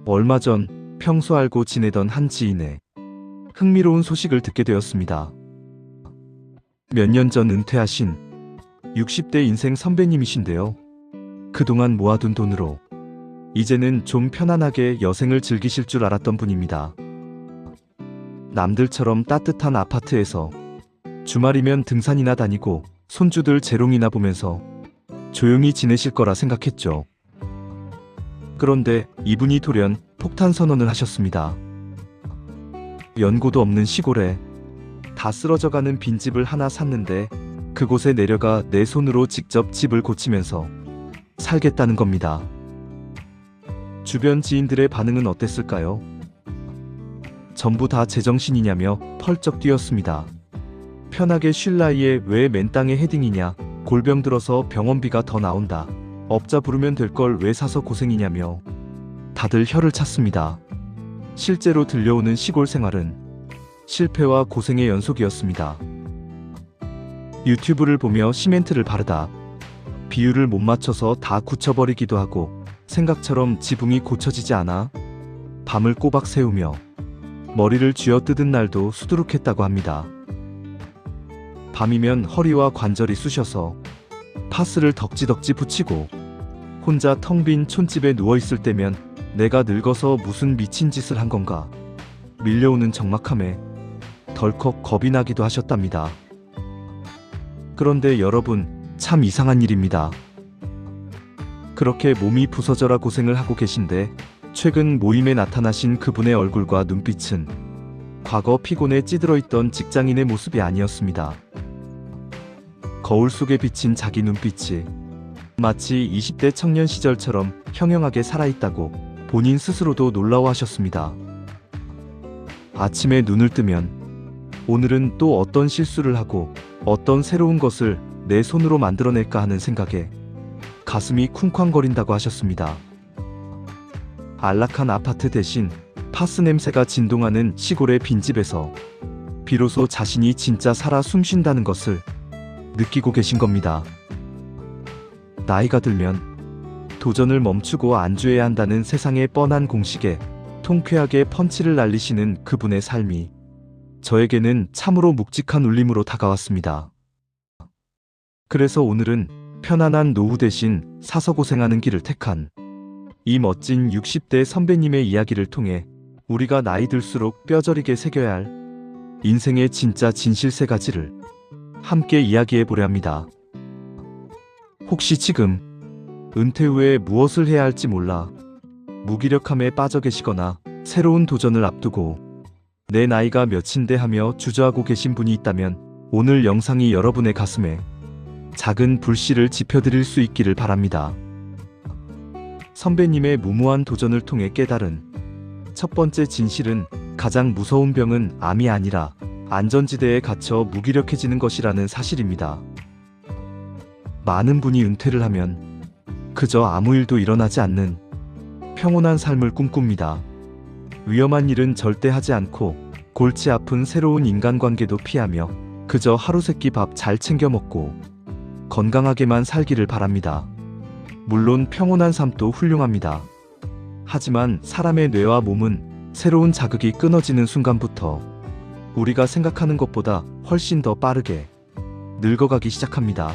얼마 전 평소 알고 지내던 한 지인의 흥미로운 소식을 듣게 되었습니다. 몇 년 전 은퇴하신 60대 인생 선배님이신데요. 그동안 모아둔 돈으로 이제는 좀 편안하게 여생을 즐기실 줄 알았던 분입니다. 남들처럼 따뜻한 아파트에서 주말이면 등산이나 다니고 손주들 재롱이나 보면서 조용히 지내실 거라 생각했죠. 그런데 이분이 돌연 폭탄 선언을 하셨습니다. 연고도 없는 시골에 다 쓰러져가는 빈집을 하나 샀는데 그곳에 내려가 내 손으로 직접 집을 고치면서 살겠다는 겁니다. 주변 지인들의 반응은 어땠을까요? 전부 다 제정신이냐며 펄쩍 뛰었습니다. 편하게 쉴 나이에 왜 맨 땅에 헤딩이냐, 골병 들어서 병원비가 더 나온다, 업자 부르면 될 걸 왜 사서 고생이냐며 다들 혀를 찼습니다. 실제로 들려오는 시골 생활은 실패와 고생의 연속이었습니다. 유튜브를 보며 시멘트를 바르다, 비율을 못 맞춰서 다 굳혀버리기도 하고 생각처럼 지붕이 고쳐지지 않아 밤을 꼬박 새우며 머리를 쥐어뜯은 날도 수두룩했다고 합니다. 밤이면 허리와 관절이 쑤셔서 파스를 덕지덕지 붙이고 혼자 텅 빈 촌집에 누워있을 때면 내가 늙어서 무슨 미친 짓을 한 건가 밀려오는 적막함에 덜컥 겁이 나기도 하셨답니다. 그런데 여러분, 참 이상한 일입니다. 그렇게 몸이 부서져라 고생을 하고 계신데 최근 모임에 나타나신 그분의 얼굴과 눈빛은 과거 피곤에 찌들어있던 직장인의 모습이 아니었습니다. 거울 속에 비친 자기 눈빛이 마치 20대 청년 시절처럼 형형하게 살아있다고 본인 스스로도 놀라워하셨습니다. 아침에 눈을 뜨면 오늘은 또 어떤 실수를 하고 어떤 새로운 것을 내 손으로 만들어낼까 하는 생각에 가슴이 쿵쾅거린다고 하셨습니다. 안락한 아파트 대신 파스 냄새가 진동하는 시골의 빈집에서 비로소 자신이 진짜 살아 숨쉰다는 것을 느끼고 계신 겁니다. 나이가 들면 도전을 멈추고 안주해야 한다는 세상의 뻔한 공식에 통쾌하게 펀치를 날리시는 그분의 삶이 저에게는 참으로 묵직한 울림으로 다가왔습니다. 그래서 오늘은 편안한 노후 대신 사서 고생하는 길을 택한 이 멋진 60대 선배님의 이야기를 통해 우리가 나이 들수록 뼈저리게 새겨야 할 인생의 진짜 진실 세 가지를 함께 이야기해 보려 합니다. 혹시 지금 은퇴 후에 무엇을 해야 할지 몰라 무기력함에 빠져 계시거나 새로운 도전을 앞두고 내 나이가 몇인데 하며 주저하고 계신 분이 있다면 오늘 영상이 여러분의 가슴에 작은 불씨를 지펴드릴 수 있기를 바랍니다. 선배님의 무모한 도전을 통해 깨달은 첫 번째 진실은 가장 무서운 병은 암이 아니라 안전지대에 갇혀 무기력해지는 것이라는 사실입니다. 많은 분이 은퇴를 하면 그저 아무 일도 일어나지 않는 평온한 삶을 꿈꿉니다. 위험한 일은 절대 하지 않고 골치 아픈 새로운 인간관계도 피하며 그저 하루세끼 밥 잘 챙겨 먹고 건강하게만 살기를 바랍니다. 물론 평온한 삶도 훌륭합니다. 하지만 사람의 뇌와 몸은 새로운 자극이 끊어지는 순간부터 우리가 생각하는 것보다 훨씬 더 빠르게 늙어가기 시작합니다.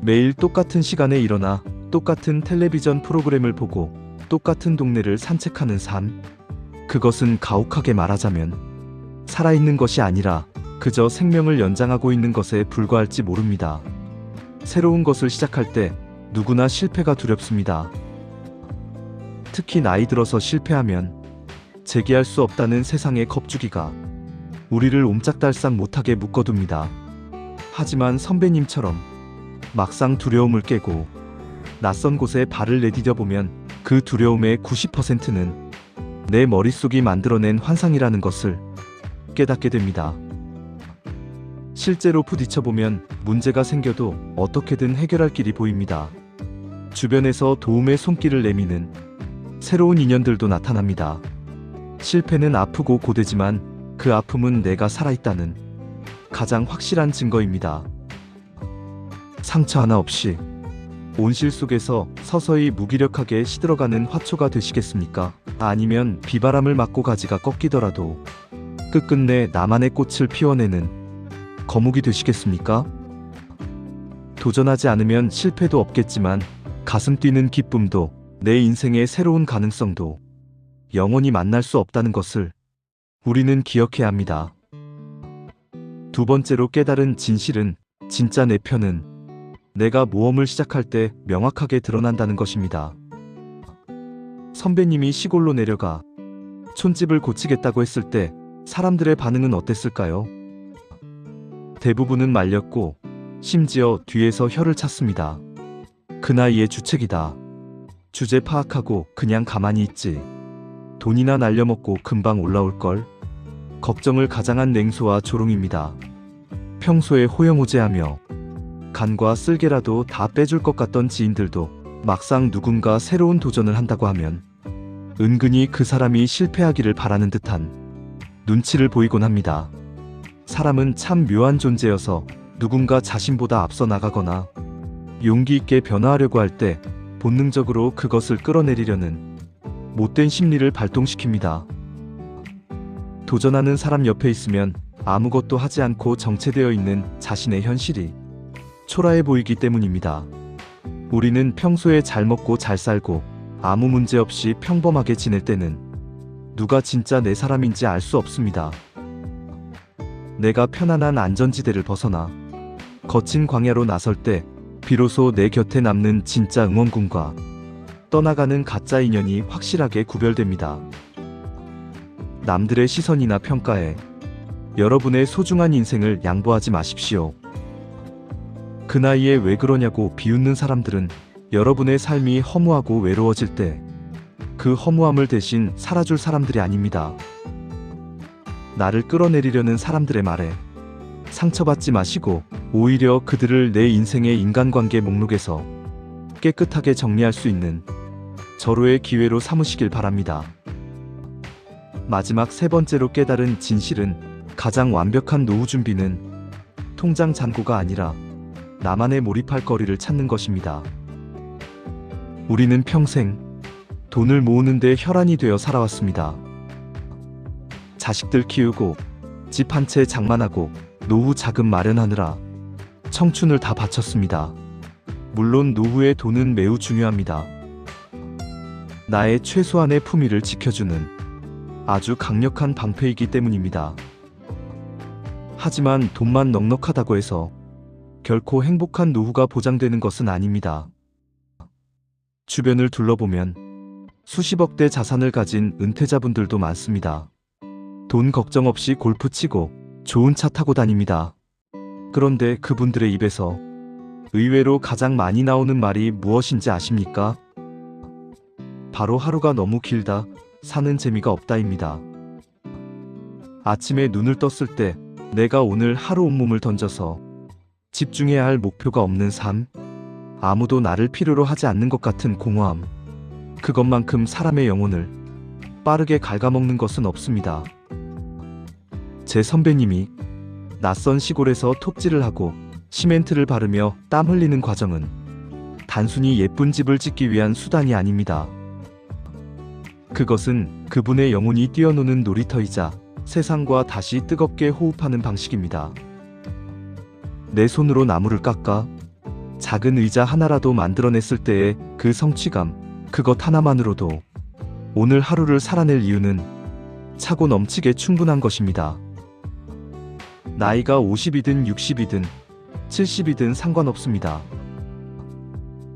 매일 똑같은 시간에 일어나 똑같은 텔레비전 프로그램을 보고 똑같은 동네를 산책하는 삶, 그것은 가혹하게 말하자면 살아있는 것이 아니라 그저 생명을 연장하고 있는 것에 불과할지 모릅니다. 새로운 것을 시작할 때 누구나 실패가 두렵습니다. 특히 나이 들어서 실패하면 재기할 수 없다는 세상의 겁주기가 우리를 옴짝달싹 못하게 묶어둡니다. 하지만 선배님처럼 막상 두려움을 깨고 낯선 곳에 발을 내디뎌 보면 그 두려움의 90%는 내 머릿속이 만들어낸 환상이라는 것을 깨닫게 됩니다. 실제로 부딪혀보면 문제가 생겨도 어떻게든 해결할 길이 보입니다. 주변에서 도움의 손길을 내미는 새로운 인연들도 나타납니다. 실패는 아프고 고되지만 그 아픔은 내가 살아있다는 가장 확실한 증거입니다. 상처 하나 없이 온실 속에서 서서히 무기력하게 시들어가는 화초가 되시겠습니까? 아니면 비바람을 맞고 가지가 꺾이더라도 끝끝내 나만의 꽃을 피워내는 거목이 되시겠습니까? 도전하지 않으면 실패도 없겠지만 가슴 뛰는 기쁨도 내 인생의 새로운 가능성도 영원히 만날 수 없다는 것을 우리는 기억해야 합니다. 두 번째로 깨달은 진실은 진짜 내 편은 내가 모험을 시작할 때 명확하게 드러난다는 것입니다. 선배님이 시골로 내려가 촌집을 고치겠다고 했을 때 사람들의 반응은 어땠을까요? 대부분은 말렸고 심지어 뒤에서 혀를 찼습니다. 그 나이에 주책이다. 주제 파악하고 그냥 가만히 있지. 돈이나 날려먹고 금방 올라올걸. 걱정을 가장한 냉소와 조롱입니다. 평소에 호영호재하며 간과 쓸개라도 다 빼줄 것 같던 지인들도 막상 누군가 새로운 도전을 한다고 하면 은근히 그 사람이 실패하기를 바라는 듯한 눈치를 보이곤 합니다. 사람은 참 묘한 존재여서 누군가 자신보다 앞서 나가거나 용기 있게 변화하려고 할 때 본능적으로 그것을 끌어내리려는 못된 심리를 발동시킵니다. 도전하는 사람 옆에 있으면 아무것도 하지 않고 정체되어 있는 자신의 현실이 초라해 보이기 때문입니다. 우리는 평소에 잘 먹고 잘 살고 아무 문제 없이 평범하게 지낼 때는 누가 진짜 내 사람인지 알 수 없습니다. 내가 편안한 안전지대를 벗어나 거친 광야로 나설 때 비로소 내 곁에 남는 진짜 응원군과 떠나가는 가짜 인연이 확실하게 구별됩니다. 남들의 시선이나 평가에 여러분의 소중한 인생을 양보하지 마십시오. 그 나이에 왜 그러냐고 비웃는 사람들은 여러분의 삶이 허무하고 외로워질 때 그 허무함을 대신 살아줄 사람들이 아닙니다. 나를 끌어내리려는 사람들의 말에 상처받지 마시고 오히려 그들을 내 인생의 인간관계 목록에서 깨끗하게 정리할 수 있는 절호의 기회로 삼으시길 바랍니다. 마지막 세 번째로 깨달은 진실은 가장 완벽한 노후 준비는 통장 잔고가 아니라 나만의 몰입할 거리를 찾는 것입니다. 우리는 평생 돈을 모으는 데 혈안이 되어 살아왔습니다. 자식들 키우고 집 한 채 장만하고 노후 자금 마련하느라 청춘을 다 바쳤습니다. 물론 노후의 돈은 매우 중요합니다. 나의 최소한의 품위를 지켜주는 아주 강력한 방패이기 때문입니다. 하지만 돈만 넉넉하다고 해서 결코 행복한 노후가 보장되는 것은 아닙니다. 주변을 둘러보면 수십억대 자산을 가진 은퇴자분들도 많습니다. 돈 걱정 없이 골프 치고 좋은 차 타고 다닙니다. 그런데 그분들의 입에서 의외로 가장 많이 나오는 말이 무엇인지 아십니까? 바로 하루가 너무 길다, 사는 재미가 없다입니다. 아침에 눈을 떴을 때 내가 오늘 하루 온몸을 던져서 집중해야 할 목표가 없는 삶, 아무도 나를 필요로 하지 않는 것 같은 공허함, 그것만큼 사람의 영혼을 빠르게 갉아먹는 것은 없습니다. 제 선배님이 낯선 시골에서 톱질을 하고 시멘트를 바르며 땀 흘리는 과정은 단순히 예쁜 집을 짓기 위한 수단이 아닙니다. 그것은 그분의 영혼이 뛰어노는 놀이터이자 세상과 다시 뜨겁게 호흡하는 방식입니다. 내 손으로 나무를 깎아 작은 의자 하나라도 만들어냈을 때의 그 성취감, 그것 하나만으로도 오늘 하루를 살아낼 이유는 차고 넘치게 충분한 것입니다. 나이가 50이든 60이든 70이든 상관없습니다.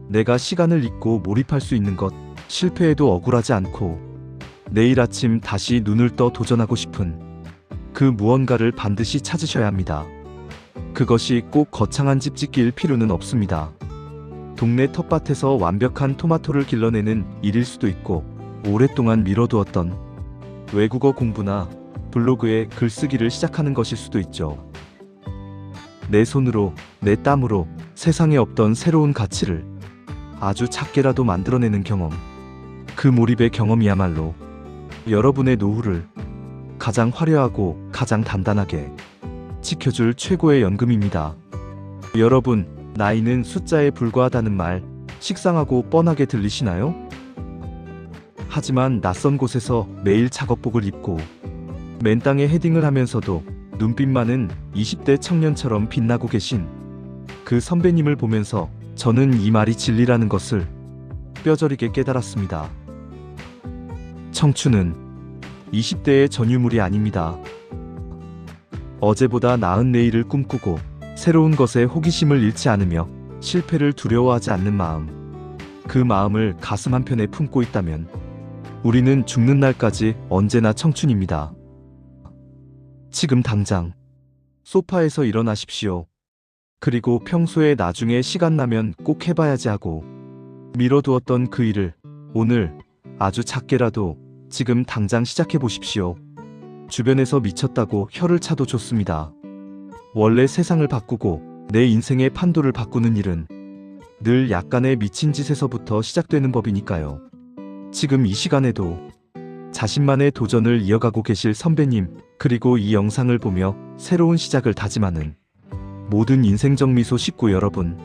내가 시간을 잊고 몰입할 수 있는 것, 실패해도 억울하지 않고 내일 아침 다시 눈을 떠 도전하고 싶은 그 무언가를 반드시 찾으셔야 합니다. 그것이 꼭 거창한 집 짓기일 필요는 없습니다. 동네 텃밭에서 완벽한 토마토를 길러내는 일일 수도 있고, 오랫동안 미뤄두었던 외국어 공부나 블로그에 글쓰기를 시작하는 것일 수도 있죠. 내 손으로, 내 땀으로 세상에 없던 새로운 가치를 아주 작게라도 만들어내는 경험, 그 몰입의 경험이야말로 여러분의 노후를 가장 화려하고 가장 단단하게 지켜줄 최고의 연금입니다. 여러분, 나이는 숫자에 불과하다는 말 식상하고 뻔하게 들리시나요? 하지만 낯선 곳에서 매일 작업복을 입고 맨 땅에 헤딩을 하면서도 눈빛만은 20대 청년처럼 빛나고 계신 그 선배님을 보면서 저는 이 말이 진리라는 것을 뼈저리게 깨달았습니다. 청춘은 20대의 전유물이 아닙니다. 어제보다 나은 내일을 꿈꾸고 새로운 것에 호기심을 잃지 않으며 실패를 두려워하지 않는 마음, 그 마음을 가슴 한편에 품고 있다면 우리는 죽는 날까지 언제나 청춘입니다. 지금 당장 소파에서 일어나십시오. 그리고 평소에 나중에 시간 나면 꼭 해봐야지 하고 미뤄두었던 그 일을 오늘 아주 작게라도 지금 당장 시작해 보십시오. 주변에서 미쳤다고 혀를 차도 좋습니다. 원래 세상을 바꾸고 내 인생의 판도를 바꾸는 일은 늘 약간의 미친 짓에서부터 시작되는 법이니까요. 지금 이 시간에도 자신만의 도전을 이어가고 계실 선배님, 그리고 이 영상을 보며 새로운 시작을 다짐하는 모든 인생적 미소 식구 여러분,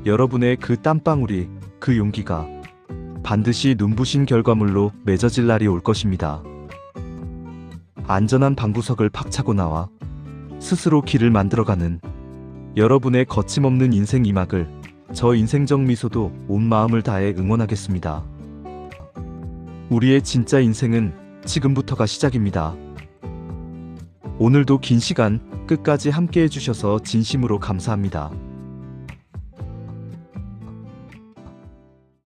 여러분의 그 땀방울이, 그 용기가 반드시 눈부신 결과물로 맺어질 날이 올 것입니다. 안전한 방구석을 팍차고 나와 스스로 길을 만들어가는 여러분의 거침없는 인생 이막을 저 인생적 미소도 온 마음을 다해 응원하겠습니다. 우리의 진짜 인생은 지금부터가 시작입니다. 오늘도 긴 시간 끝까지 함께 해주셔서 진심으로 감사합니다.